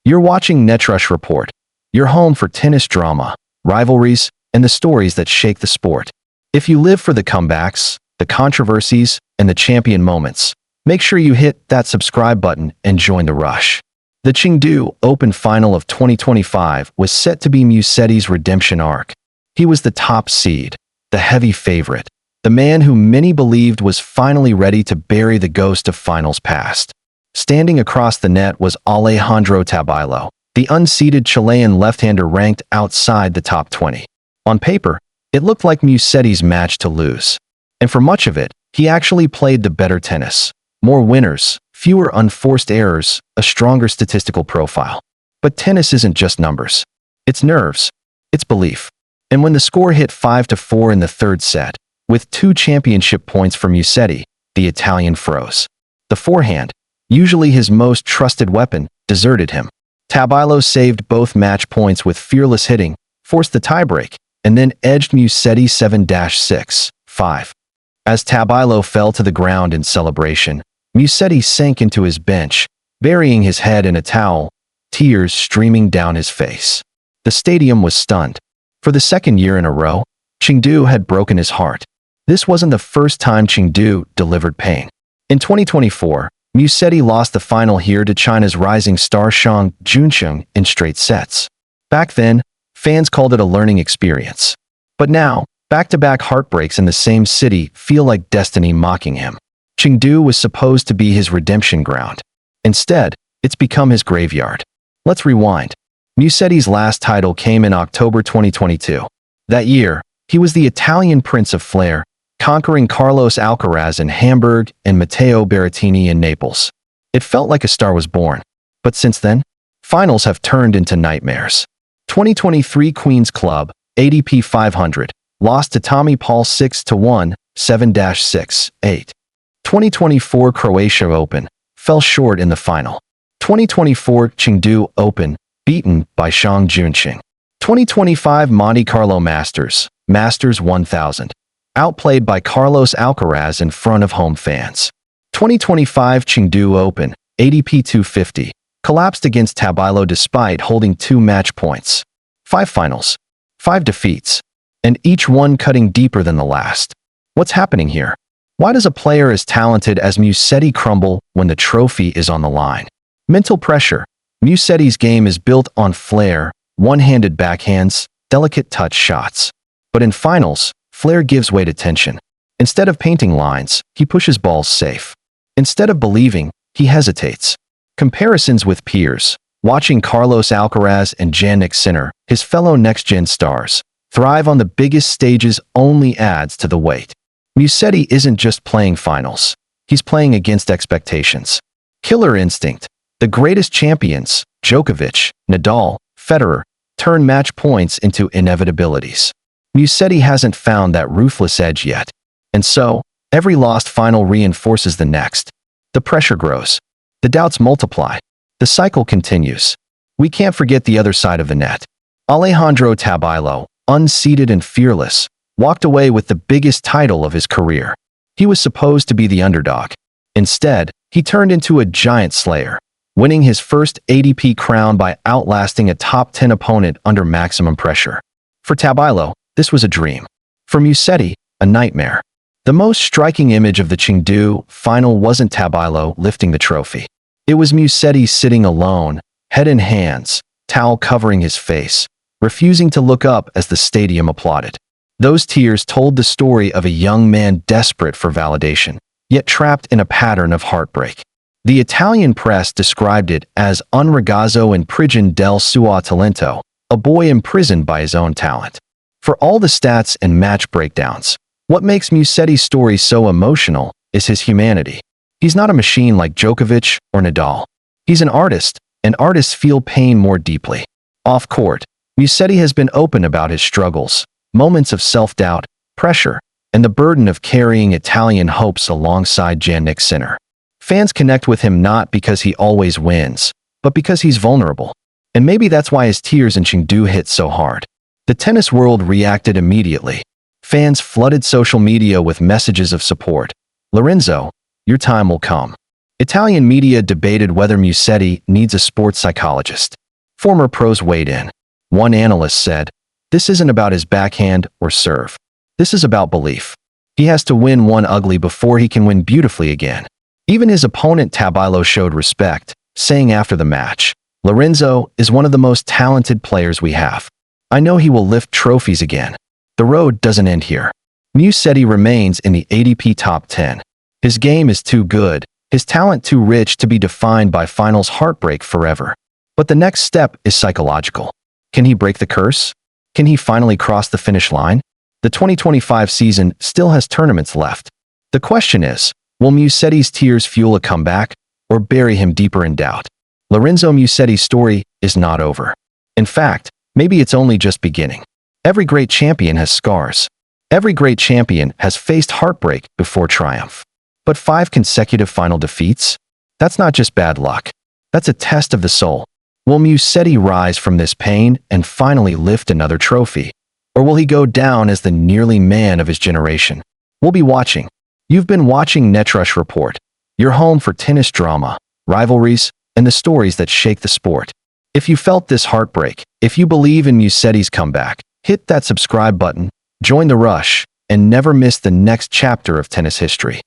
You're watching Netrush Report, your home for tennis drama, rivalries, and the stories that shake the sport. If you live for the comebacks, the controversies, and the champion moments, make sure you hit that subscribe button and join the rush. The Chengdu Open final of 2025 was set to be Musetti's redemption arc. He was the top seed, the heavy favorite, the man who many believed was finally ready to bury the ghost of finals past. Standing across the net was Alejandro Tabilo, the unseeded Chilean left-hander ranked outside the top 20. On paper, it looked like Musetti's match to lose. And for much of it, he actually played the better tennis. More winners, fewer unforced errors, a stronger statistical profile. But tennis isn't just numbers. It's nerves. It's belief. And when the score hit 5-4 in the third set, with 2 championship points for Musetti, the Italian froze. The forehand, usually his most trusted weapon, deserted him. Tabilo saved both match points with fearless hitting, forced the tiebreak, and then edged Musetti 7-6-5. As Tabilo fell to the ground in celebration, Musetti sank into his bench, burying his head in a towel, tears streaming down his face. The stadium was stunned. For the second year in a row, Chengdu had broken his heart. This wasn't the first time Chengdu delivered pain. In 2024, Musetti lost the final here to China's rising star Zhang Junsheng in straight sets. Back then, fans called it a learning experience. But now, back-to-back heartbreaks in the same city feel like destiny mocking him. Chengdu was supposed to be his redemption ground. Instead, it's become his graveyard. Let's rewind. Musetti's last title came in October 2022. That year, he was the Italian Prince of Flair, conquering Carlos Alcaraz in Hamburg and Matteo Berrettini in Naples. It felt like a star was born. But since then, finals have turned into nightmares. 2023 Queen's Club, ATP 500, lost to Tommy Paul 6-1, 7-6-8. 2024 Croatia Open, fell short in the final. 2024 Chengdu Open, beaten by Zhang Junsheng. 2025 Monte Carlo Masters, Masters 1000. Outplayed by Carlos Alcaraz in front of home fans. 2025 Chengdu Open, ATP 250, collapsed against Tabilo despite holding 2 match points. 5 finals, 5 defeats, and each one cutting deeper than the last. What's happening here? Why does a player as talented as Musetti crumble when the trophy is on the line? Mental pressure. Musetti's game is built on flair, one-handed backhands, delicate touch shots. But in finals, flair gives way to tension. Instead of painting lines, he pushes balls safe. Instead of believing, he hesitates. Comparisons with peers. Watching Carlos Alcaraz and Jannik Sinner, his fellow next-gen stars, thrive on the biggest stages only adds to the weight. Musetti isn't just playing finals. He's playing against expectations. Killer instinct. The greatest champions, Djokovic, Nadal, Federer, turn match points into inevitabilities. Musetti hasn't found that ruthless edge yet. And so, every lost final reinforces the next. The pressure grows. The doubts multiply. The cycle continues. We can't forget the other side of the net. Alejandro Tabilo, unseeded and fearless, walked away with the biggest title of his career. He was supposed to be the underdog. Instead, he turned into a giant slayer, winning his first ATP crown by outlasting a top 10 opponent under maximum pressure. For Tabilo, this was a dream. For Musetti, a nightmare. The most striking image of the Chengdu final wasn't Tabilo lifting the trophy. It was Musetti sitting alone, head in hands, towel covering his face, refusing to look up as the stadium applauded. Those tears told the story of a young man desperate for validation, yet trapped in a pattern of heartbreak. The Italian press described it as un ragazzo in prigione del suo talento, a boy imprisoned by his own talent. For all the stats and match breakdowns, what makes Musetti's story so emotional is his humanity. He's not a machine like Djokovic or Nadal. He's an artist, and artists feel pain more deeply. Off court, Musetti has been open about his struggles, moments of self-doubt, pressure, and the burden of carrying Italian hopes alongside Jannik Sinner. Fans connect with him not because he always wins, but because he's vulnerable. And maybe that's why his tears in Chengdu hit so hard. The tennis world reacted immediately. Fans flooded social media with messages of support. Lorenzo, your time will come. Italian media debated whether Musetti needs a sports psychologist. Former pros weighed in. One analyst said, "This isn't about his backhand or serve. This is about belief. He has to win one ugly before he can win beautifully again." Even his opponent Tabilo showed respect, saying after the match, "Lorenzo is one of the most talented players we have. I know he will lift trophies again. The road doesn't end here." Musetti remains in the ATP top 10. His game is too good, his talent too rich to be defined by finals heartbreak forever. But the next step is psychological. Can he break the curse? Can he finally cross the finish line? The 2025 season still has tournaments left. The question is, will Musetti's tears fuel a comeback or bury him deeper in doubt? Lorenzo Musetti's story is not over. In fact, maybe it's only just beginning. Every great champion has scars. Every great champion has faced heartbreak before triumph. But 5 consecutive final defeats? That's not just bad luck. That's a test of the soul. Will Musetti rise from this pain and finally lift another trophy? Or will he go down as the nearly man of his generation? We'll be watching. You've been watching Netrush Report, your home for tennis drama, rivalries, and the stories that shake the sport. If you felt this heartbreak, if you believe in Musetti's comeback, hit that subscribe button, join the rush, and never miss the next chapter of tennis history.